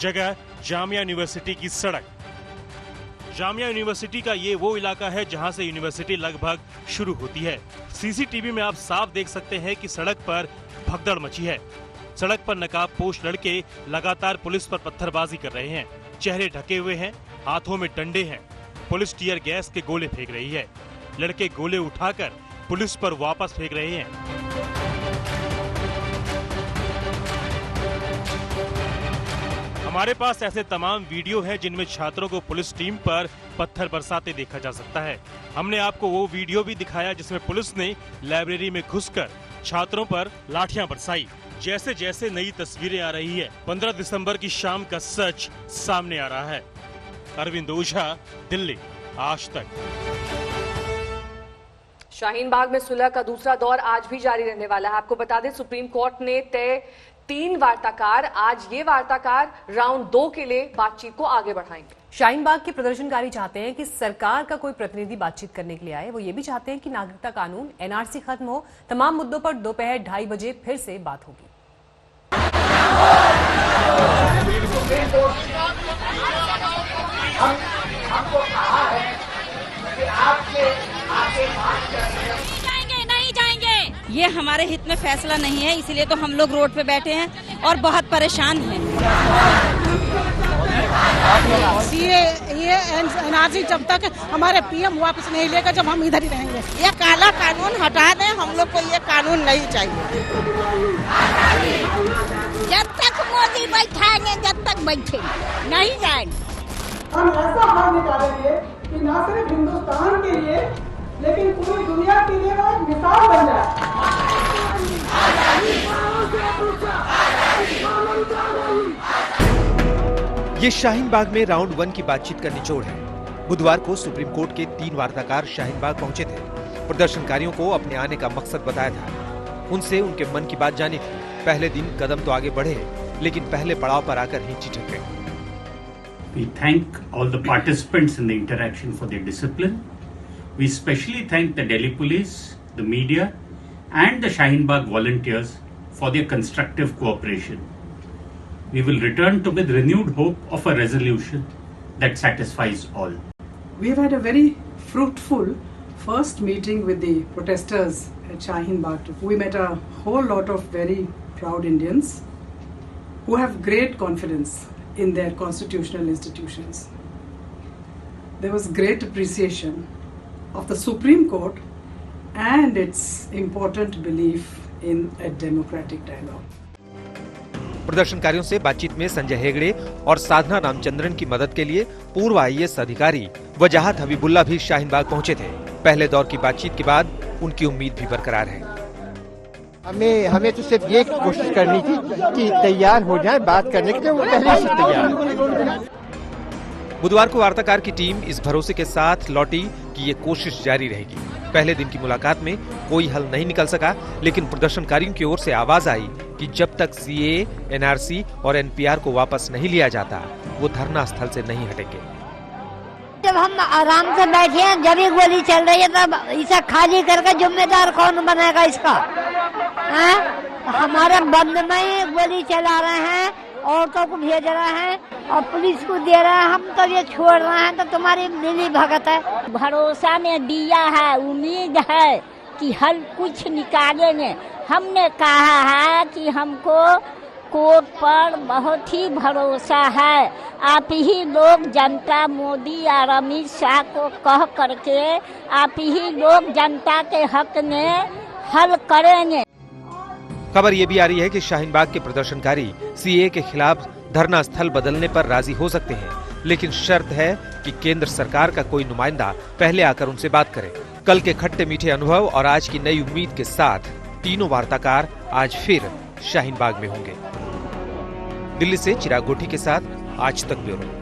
जगह जामिया यूनिवर्सिटी की सड़क। जामिया यूनिवर्सिटी का ये वो इलाका है जहां से यूनिवर्सिटी लगभग शुरू होती है। सीसीटीवी में आप साफ देख सकते हैं कि सड़क पर भगदड़ मची है। सड़क पर नकाबपोश लड़के लगातार पुलिस पर पत्थरबाजी कर रहे हैं। चेहरे ढके हुए हैं, हाथों में डंडे हैं। पुलिस टीयर गैस के गोले फेंक रही है। लड़के गोले उठाकर पुलिस पर वापस फेंक रहे हैं। हमारे पास ऐसे तमाम वीडियो हैं जिनमें छात्रों को पुलिस टीम पर पत्थर बरसाते देखा जा सकता है। हमने आपको वो वीडियो भी दिखाया जिसमें पुलिस ने लाइब्रेरी में घुसकर छात्रों पर लाठियां बरसाई। जैसे जैसे नई तस्वीरें आ रही है, 15 दिसंबर की शाम का सच सामने आ रहा है। अरविंद ओझा, दिल्ली, आज तक। शाहीन बाग में सुलह का दूसरा दौर आज भी जारी रहने वाला है। आपको बता दें, सुप्रीम कोर्ट ने तय 3 वार्ताकार, आज ये वार्ताकार राउंड 2 के लिए बातचीत को आगे बढ़ाएंगे। शाहीन बाग के प्रदर्शनकारी चाहते हैं कि सरकार का कोई प्रतिनिधि बातचीत करने के लिए आए। वो ये भी चाहते हैं कि नागरिकता कानून, एनआरसी खत्म हो। तमाम मुद्दों पर दोपहर 2:30 बजे फिर से बात होगी। हमको कहा है कि आपके आगे नहीं जाएंगे, ये हमारे हित में फैसला नहीं है, इसीलिए तो हम लोग रोड पे बैठे हैं और बहुत परेशान हैं। ये एनआरसी जब तक हमारे पीएम वापस नहीं लेगा, जब हम इधर ही रहेंगे। ये काला कानून हटा दें, हम लोग को ये कानून नहीं चाहिए। जब तक मोदी बैठाएंगे, जब तक बैठेंगे, नहीं जाएंगे। हम ऐसा हाल निकालेंगे कि न सिर्फ हिंदुस्तान के लिए लेकिन पूरी दुनिया के लिए वो एक मिसाल बन जाए। ये शाहीन बाग में राउंड 1 की बातचीत का निचोड़ है। बुधवार को सुप्रीम कोर्ट के 3 वार्ताकार शाहीन बाग पहुंचे थे। प्रदर्शनकारियों को अपने आने का मकसद बताया था, उनसे उनके मन की बात जानी थी। पहले दिन कदम तो आगे बढ़े, लेकिन पहले पड़ाव पर आकर ही चिटक गए। We thank all the participants in the interaction for their discipline. We especially thank the Delhi police, the media and the Shaheen Bagh volunteers for their constructive cooperation. We will return to with renewed hope of a resolution that satisfies all. We've had a very fruitful first meeting with the protesters at Shaheen Bagh. We met a whole lot of very proud Indians who have great confidence in their constitutional institutions. There was great appreciation of the Supreme Court and its important belief in a democratic dialogue. प्रदर्शनकारियों से बातचीत में संजय हेगड़े और साधना रामचंद्रन की मदद के लिए पूर्व आईएएस अधिकारी वजाहत हबीबुल्ला भी शाहीन बाग पहुंचे थे। पहले दौर की बातचीत के बाद उनकी उम्मीद भी बरकरार है। हमें तो सिर्फ ये कोशिश करनी थी कि तैयार हो जाए बात करने के लिए, वो पहले से तैयार। बुधवार को वार्ताकार की टीम इस भरोसे के साथ लौटी कि ये कोशिश जारी रहेगी। पहले दिन की मुलाकात में कोई हल नहीं निकल सका, लेकिन प्रदर्शनकारियों की ओर से आवाज आई कि जब तक सीएए, एनआरसी और एनपीआर को वापस नहीं लिया जाता, वो धरना स्थल से नहीं हटेंगे। जब हम आराम से बैठे हैं, जब ये गोली चल रही है, तब इसे खाली करके जिम्मेदार कौन बनेगा इसका? हमारे बंद में गोली चला रहे हैं, औरतों को भेज रहे हैं और पुलिस को दे रहे हैं, हम तो ये छोड़ रहे हैं, तो तुम्हारी मिली भगत है। भरोसा में दिया है, उम्मीद है कि हल कुछ निकालेंगे। हमने कहा है कि हमको कोर्ट पर बहुत ही भरोसा है। आप ही लोग जनता, मोदी और अमित शाह को कह करके आप ही लोग जनता के हक में हल करेंगे। खबर ये भी आ रही है कि शाहीन बाग के प्रदर्शनकारी सीए के खिलाफ धरना स्थल बदलने पर राजी हो सकते हैं, लेकिन शर्त है कि केंद्र सरकार का कोई नुमाइंदा पहले आकर उनसे बात करे। कल के खट्टे मीठे अनुभव और आज की नई उम्मीद के साथ तीनों वार्ताकार आज फिर शाहीन बाग में होंगे। दिल्ली से चिराग गोठी के साथ आज तक ब्यूरो।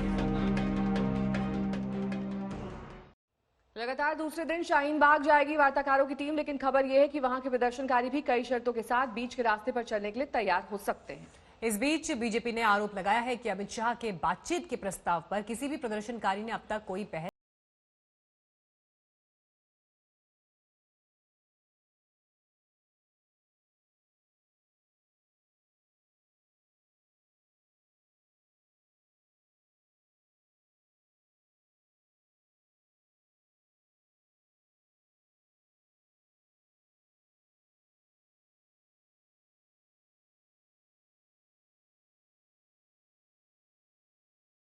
लगातार दूसरे दिन शाहीन बाग जाएगी वार्ताकारों की टीम, लेकिन खबर यह है कि वहां के प्रदर्शनकारी भी कई शर्तों के साथ बीच के रास्ते पर चलने के लिए तैयार हो सकते हैं। इस बीच बीजेपी ने आरोप लगाया है कि अमित शाह के बातचीत के प्रस्ताव पर किसी भी प्रदर्शनकारी ने अब तक कोई पहल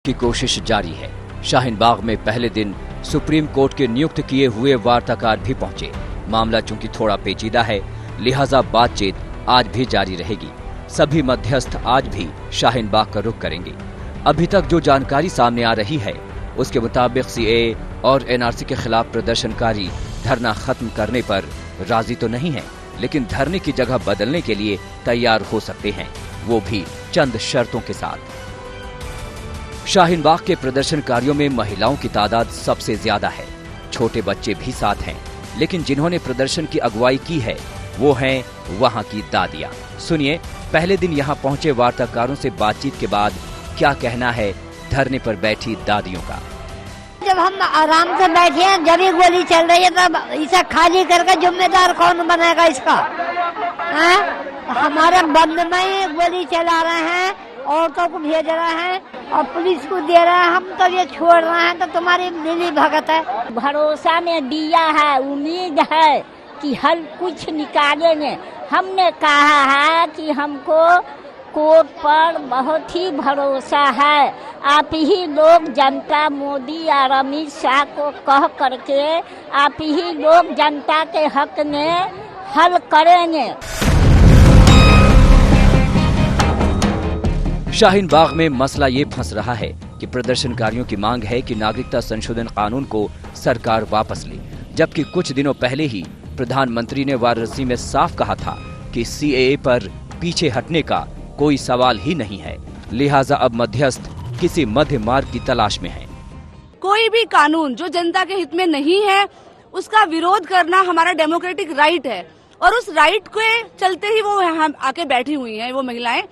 की कोशिश जारी है। शाहीन बाग में पहले दिन सुप्रीम कोर्ट के नियुक्त किए हुए वार्ताकार भी पहुंचे। मामला चूंकि थोड़ा पेचीदा है, लिहाजा बातचीत आज भी जारी रहेगी। सभी मध्यस्थ आज भी शाहीन बाग का रुख करेंगे। अभी तक जो जानकारी सामने आ रही है, उसके मुताबिक सीएए और एनआरसी के खिलाफ प्रदर्शनकारी धरना खत्म करने पर राजी तो नहीं है, लेकिन धरने की जगह बदलने के लिए तैयार हो सकते हैं, वो भी चंद शर्तों के साथ। शाहीन बाग के प्रदर्शनकारियों में महिलाओं की तादाद सबसे ज्यादा है। छोटे बच्चे भी साथ हैं, लेकिन जिन्होंने प्रदर्शन की अगुवाई की है वो हैं वहां की दादियां। सुनिए पहले दिन यहां पहुंचे वार्ताकारों से बातचीत के बाद क्या कहना है धरने पर बैठी दादियों का। जब हम आराम से बैठे हैं, जब ये गोली चल रही है, तब इसे खाली करके जिम्मेदार कौन बनेगा इसका? हमारे बंद में गोली चला रहे हैं, औरतों को भेज रहे हैं और पुलिस को दे रहे हैं, हम तो ये छोड़ रहे हैं, तो तुम्हारी मिली भगत है। भरोसा में दिया है, उम्मीद है कि हल कुछ निकालेंगे। हमने कहा है कि हमको कोर्ट पर बहुत ही भरोसा है। आप ही लोग जनता मोदी और अमित शाह को कह करके आप ही लोग जनता के हक में हल करेंगे। शाहीन बाग में मसला ये फंस रहा है कि प्रदर्शनकारियों की मांग है कि नागरिकता संशोधन कानून को सरकार वापस ले, जबकि कुछ दिनों पहले ही प्रधानमंत्री ने वाराणसी में साफ कहा था कि सीएए पर पीछे हटने का कोई सवाल ही नहीं है। लिहाजा अब मध्यस्थ किसी मध्य मार्ग की तलाश में है। कोई भी कानून जो जनता के हित में नहीं है उसका विरोध करना हमारा डेमोक्रेटिक राइट है, और उस राइट के चलते ही वो यहाँ आके बैठी हुई हैं वो महिलाएं।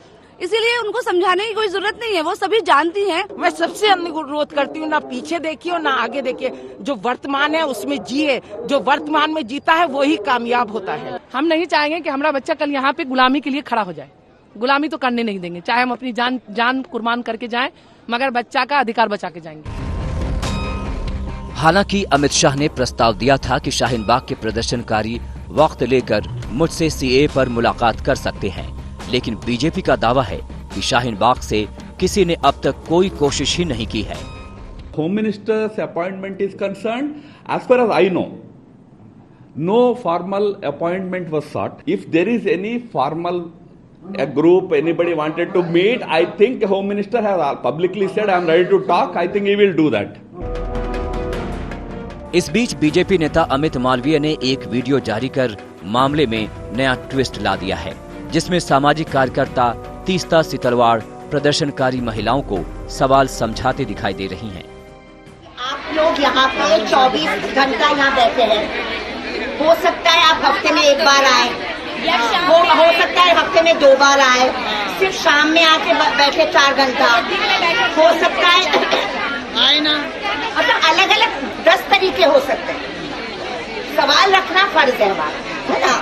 इसीलिए उनको समझाने की कोई जरूरत नहीं है, वो सभी जानती हैं। मैं सबसे अनुरोध करती हूँ, ना पीछे देखिए और ना आगे देखिए, जो वर्तमान है उसमें जिए, जो वर्तमान में जीता है वो ही कामयाब होता है। हम नहीं चाहेंगे कि हमारा बच्चा कल यहाँ पे गुलामी के लिए खड़ा हो जाए। गुलामी तो करने नहीं देंगे, चाहे हम अपनी जान कुर्बान करके जाएं, मगर बच्चा का अधिकार बचा के जाएंगे। हालांकि अमित शाह ने प्रस्ताव दिया था कि शाहीन बाग के प्रदर्शनकारी वक्त लेकर मुझसे सीएए पर मुलाकात कर सकते हैं, लेकिन बीजेपी का दावा है कि शाहीन बाग से किसी ने अब तक कोई कोशिश ही नहीं की है। Home minister's appointment is concerned, as far as I know, no formal appointment was sought. If there is any formal a group anybody wanted to meet, I think the Home Minister has publicly said I am ready to talk. I think he will do that. इस बीच BJP नेता अमित मालवीय ने एक video जारी कर मामले में नया twist ला दिया है, जिसमें सामाजिक कार्यकर्ता तीस्ता सितलवाड़ प्रदर्शनकारी महिलाओं को सवाल समझाते दिखाई दे रही हैं। आप लोग यहाँ पे 24 घंटा यहाँ बैठे हैं, हो सकता है आप हफ्ते में एक बार आए, वो हो सकता है हफ्ते में 2 बार आए, सिर्फ शाम में आके बैठे 4 घंटा, हो सकता है आए ना, मतलब अलग अलग 10 तरीके हो सकते हैं। सवाल रखना फर्ज है हमारा।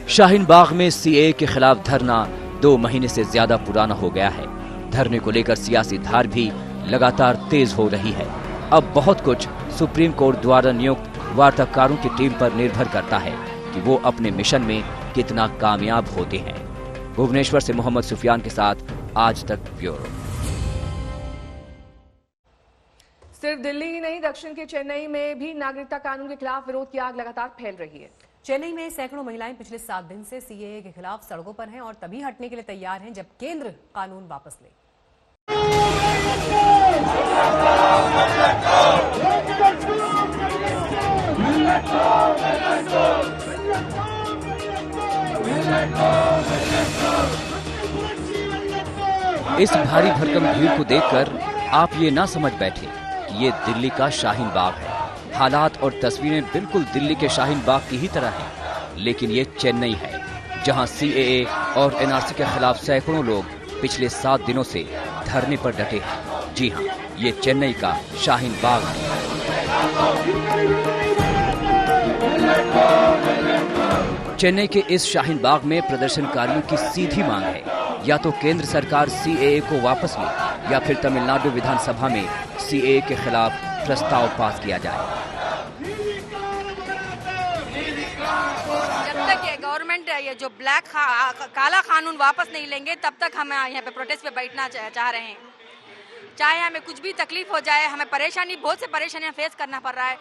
शाहीन बाग में सीएए के खिलाफ धरना 2 महीने से ज्यादा पुराना हो गया है। धरने को लेकर सियासी धार भी लगातार तेज हो रही है। अब बहुत कुछ सुप्रीम कोर्ट द्वारा नियुक्त वार्ताकारों की टीम पर निर्भर करता है कि वो अपने मिशन में कितना कामयाब होते हैं। भुवनेश्वर से मोहम्मद सुफियान के साथ आज तक ब्यूरो। सिर्फ दिल्ली ही नहीं, दक्षिण के चेन्नई में भी नागरिकता कानून के खिलाफ विरोध की आग लगातार फैल रही है। चेन्नई में सैकड़ों महिलाएं पिछले 7 दिन से सीएए के खिलाफ सड़कों पर हैं और तभी हटने के लिए तैयार हैं जब केंद्र कानून वापस ले। इस भारी भरकम भीड़ को देखकर आप ये ना समझ बैठे कि ये दिल्ली का शाहीन बाग है। हालात और तस्वीरें बिल्कुल दिल्ली के शाहीन बाग की ही तरह हैं, लेकिन ये चेन्नई है, जहां सीएए और एनआरसी के खिलाफ सैकड़ों लोग पिछले 7 दिनों से धरने पर डटे हैं। जी हां, ये चेन्नई का शाहीन बाग है। चेन्नई के इस शाहीन बाग में प्रदर्शनकारियों की सीधी मांग है, या तो केंद्र सरकार सीएए को वापस ले या फिर तमिलनाडु विधानसभा में सीएए के खिलाफ प्रस्ताव पास किया जाए। जब तक ये गवर्नमेंट ये जो काला कानून वापस नहीं लेंगे, तब तक हम यहाँ पे प्रोटेस्ट पे बैठना चाह रहे हैं। चाहे हमें कुछ भी तकलीफ हो जाए, हमें बहुत से परेशानियां फेस करना पड़ रहा है।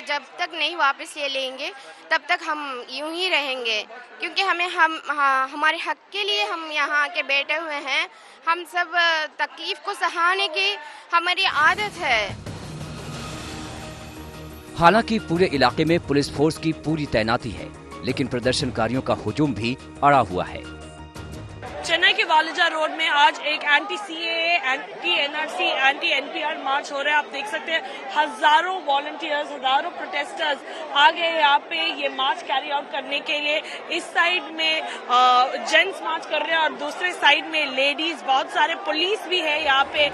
जब तक नहीं वापस ले लेंगे तब तक हम यूं ही रहेंगे, क्योंकि हमारे हक के लिए हम यहाँ आके बैठे हुए हैं। हम सब तकलीफ को सहाने की हमारी आदत है। हालांकि पूरे इलाके में पुलिस फोर्स की पूरी तैनाती है, लेकिन प्रदर्शनकारियों का हुजूम भी अड़ा हुआ है। चेन्नई के वालिजा रोड में आज एक anti CAA, anti NRC, anti NPR march हो रहा है। आप देख सकते हैं हजारों वॉलंटियर्स, हजारों प्रोटेस्टर्स आ गए यहाँ पे ये मार्च कैरी आउट करने के लिए। इस साइड में जेंट्स मार्च कर रहे हैं और दूसरे साइड में लेडीज, बहुत सारे पुलिस भी है यहाँ पे।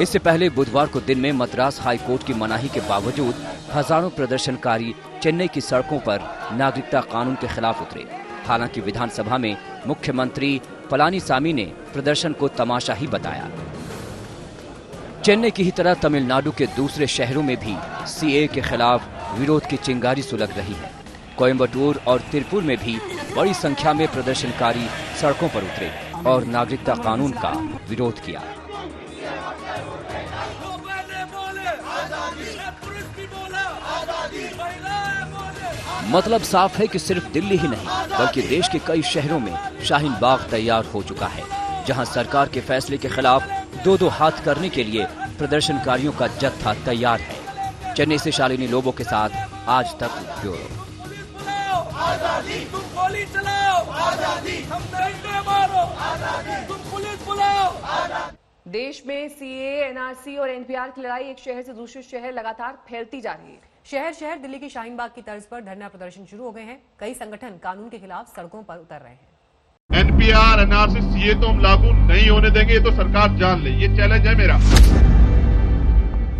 इससे पहले बुधवार को दिन में मद्रास हाई कोर्ट की मनाही के बावजूद हजारों प्रदर्शनकारी चेन्नई की सड़कों पर नागरिकता कानून के खिलाफ उतरे। हालांकि विधानसभा में मुख्यमंत्री पलानीसामी ने प्रदर्शन को तमाशा ही बताया। चेन्नई की ही तरह तमिलनाडु के दूसरे शहरों में भी सीए के खिलाफ विरोध की चिंगारी सुलग रही है। कोयम्बटूर और तिरुपुर में भी बड़ी संख्या में प्रदर्शनकारी सड़कों पर उतरे और नागरिकता कानून का विरोध किया। मतलब साफ है कि सिर्फ दिल्ली ही नहीं बल्कि देश के कई शहरों में शाहीन बाग तैयार हो चुका है, जहां सरकार के फैसले के खिलाफ दो हाथ करने के लिए प्रदर्शनकारियों का जत्था तैयार है। चेन्नई से शालिनी लोबो के साथ आज तक ब्यूरो। आजादी, तुम गोली चलाओ, आजादी, हम डंडे मारो, आजादी, तुम पुलिस बुलाओ। देश में सीए, एनआरसी और एनपीआर की लड़ाई एक शहर से दूसरे शहर लगातार फैलती जा रही है। शहर शहर दिल्ली की शाहीन बाग की तर्ज पर धरना प्रदर्शन शुरू हो गए हैं। कई संगठन कानून के खिलाफ सड़कों पर उतर रहे हैं। एनपीआर, एनआरसी, सीए तो हम लागू नहीं होने देंगे, ये तो सरकार जान ले, ये चैलेंज है मेरा।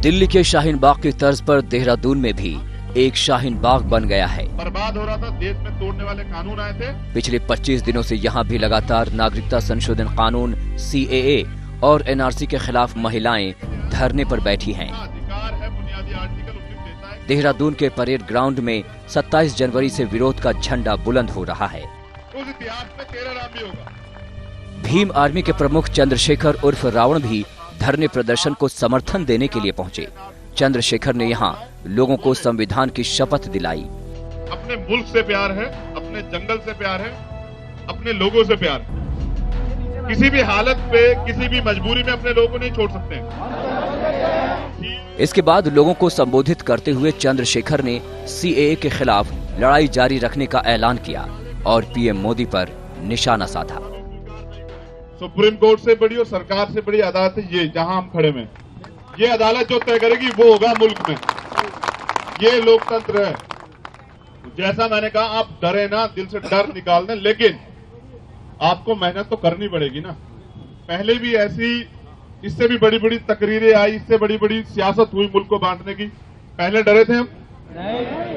दिल्ली के शाहीन बाग की तर्ज पर देहरादून में भी एक शाहीन बाग बन गया है। बर्बाद हो रहा था, देश में तोड़ने वाले कानून आए थे। पिछले 25 दिनों से यहाँ भी लगातार नागरिकता संशोधन कानून सीएए और एनआरसी के खिलाफ महिलाएं धरने पर बैठी हैं। देहरादून के परेड ग्राउंड में 27 जनवरी से विरोध का झंडा बुलंद हो रहा है। उस इतिहास में तेरा नाम भी होगा। भीम आर्मी के प्रमुख चंद्रशेखर उर्फ रावण भी धरने प्रदर्शन को समर्थन देने के लिए पहुंचे। चंद्रशेखर ने यहाँ लोगों को संविधान की शपथ दिलाई। अपने मुल्क से प्यार है, अपने जंगल से प्यार है, अपने लोगों से प्यार है। किसी भी हालत पे, किसी भी मजबूरी में अपने लोगों को नहीं छोड़ सकते हैं। इसके बाद लोगों को संबोधित करते हुए चंद्रशेखर ने सीएए के खिलाफ लड़ाई जारी रखने का ऐलान किया और पीएम मोदी पर निशाना साधा। सुप्रीम कोर्ट से बड़ी और सरकार से बड़ी अदालत है ये, जहां हम खड़े में। ये अदालत जो तय करेगी वो होगा मुल्क में। ये लोकतंत्र है। जैसा मैंने कहा, आप डरे ना, दिल से डर निकाल दें, लेकिन आपको मेहनत तो करनी पड़ेगी ना। पहले भी ऐसी, इससे भी बड़ी बड़ी तकरीरें आई, इससे बड़ी बड़ी सियासत हुई मुल्क को बांटने की। पहले डरे थे हम,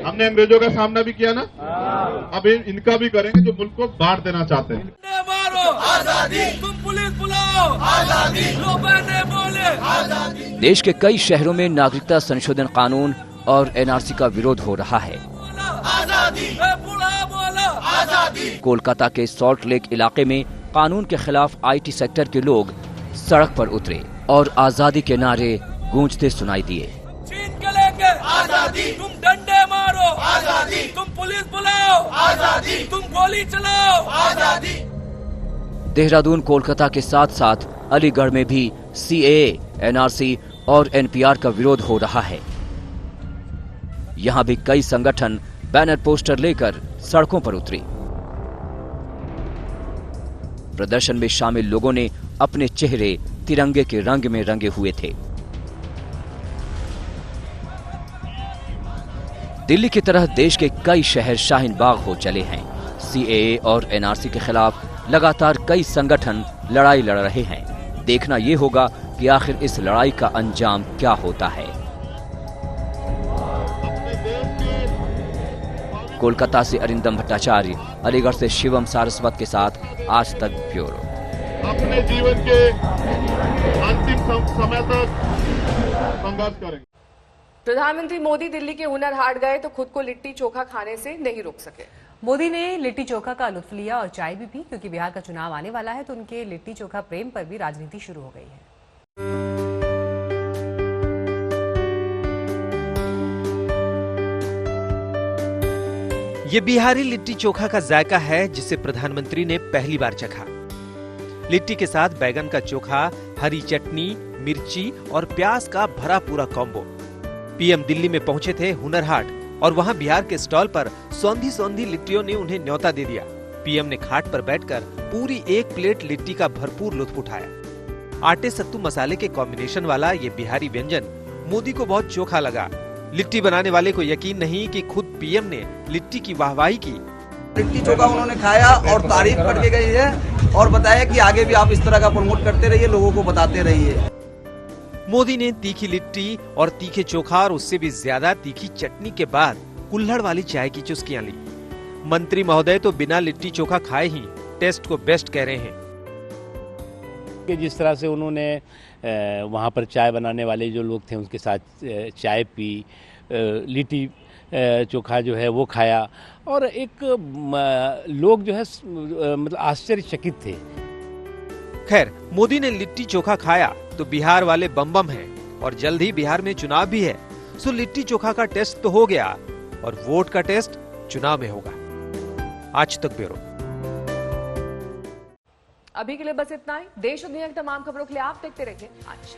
हमने अंग्रेजों का सामना भी किया ना, अब इनका भी करेंगे जो मुल्क को बांट देना चाहते हैं। आजादी, तुम पुलिस बुलाओ, आजादी, लोग बोले, आजादी। देश के कई शहरों में नागरिकता संशोधन कानून और एनआरसी का विरोध हो रहा है। आजादी, आजादी। कोलकाता के सॉल्ट लेक इलाके में कानून के खिलाफ आईटी सेक्टर के लोग सड़क पर उतरे और आजादी के नारे गूंजते सुनाई दिए। छीन के लेके आजादी, तुम डंडे मारो, आजादी, तुम पुलिस बुलाओ, आजादी, तुम गोली चलाओ, आजादी। देहरादून, कोलकाता के साथ साथ अलीगढ़ में भी सीएए, एनआरसी और एनपीआर का विरोध हो रहा है। यहाँ भी कई संगठन बैनर पोस्टर लेकर सड़कों पर उतरे। प्रदर्शन में शामिल लोगों ने अपने चेहरे तिरंगे के रंग में रंगे हुए थे। दिल्ली की तरह देश के कई शहर शाहीन बाग हो चले हैं। सीएए और एनआरसी के खिलाफ लगातार कई संगठन लड़ाई लड़ रहे हैं। देखना ये होगा कि आखिर इस लड़ाई का अंजाम क्या होता है। कोलकाता से अरिंदम भट्टाचार्य, अलीगढ़ से शिवम सारस्वत के साथ आज तक ब्यूरो। अपने जीवन के अंतिम समय तक संघर्ष करेंगे। प्रधानमंत्री मोदी दिल्ली के हुनर हाट गए तो खुद को लिट्टी चोखा खाने से नहीं रोक सके। मोदी ने लिट्टी चोखा का लुत्फ लिया और चाय भी पी, क्योंकि बिहार का चुनाव आने वाला है तो उनके लिट्टी चोखा प्रेम पर भी राजनीति शुरू हो गई है। ये बिहारी लिट्टी चोखा का जायका है जिसे प्रधानमंत्री ने पहली बार चखा। लिट्टी के साथ बैगन का चोखा, हरी चटनी, मिर्ची और प्याज का भरा पूरा कॉम्बो। पीएम दिल्ली में पहुंचे थे हुनर हाट और वहां बिहार के स्टॉल पर सौंधी सौंधी लिट्टियों ने उन्हें न्योता दे दिया। पीएम ने खाट पर बैठकर पूरी एक प्लेट लिट्टी का भरपूर लुत्फ उठाया। आटे सत्तू मसाले के कॉम्बिनेशन वाला ये बिहारी व्यंजन मोदी को बहुत चोखा लगा। लिट्टी बनाने वाले को यकीन नहीं कि खुद पीएम ने लिट्टी की वाहवाही की। लिट्टी चोखा उन्होंने खाया और तारीफ करके गई है और बताया कि आगे भी आप इस तरह का प्रमोट करते रहिए, लोगों को बताते रहिए। मोदी ने तीखी लिट्टी और तीखे चोखा और उससे भी ज्यादा तीखी चटनी के बाद कुल्हड़ वाली चाय की चुस्कियां ली। मंत्री महोदय तो बिना लिट्टी चोखा खाए ही टेस्ट को बेस्ट कह रहे हैं। कि जिस तरह से उन्होंने वहाँ पर चाय बनाने वाले जो लोग थे उनके साथ चाय पी, लिट्टी चोखा जो है वो खाया और एक लोग जो है मतलब आश्चर्यचकित थे। खैर, मोदी ने लिट्टी चोखा खाया तो बिहार वाले बम बम हैं और जल्द ही बिहार में चुनाव भी है, सो लिट्टी चोखा का टेस्ट तो हो गया और वोट का टेस्ट चुनाव में होगा। आज तक ब्यूरो। अभी के लिए बस इतना ही। देश और दुनिया की तमाम खबरों के लिए आप देखते रहिए आज।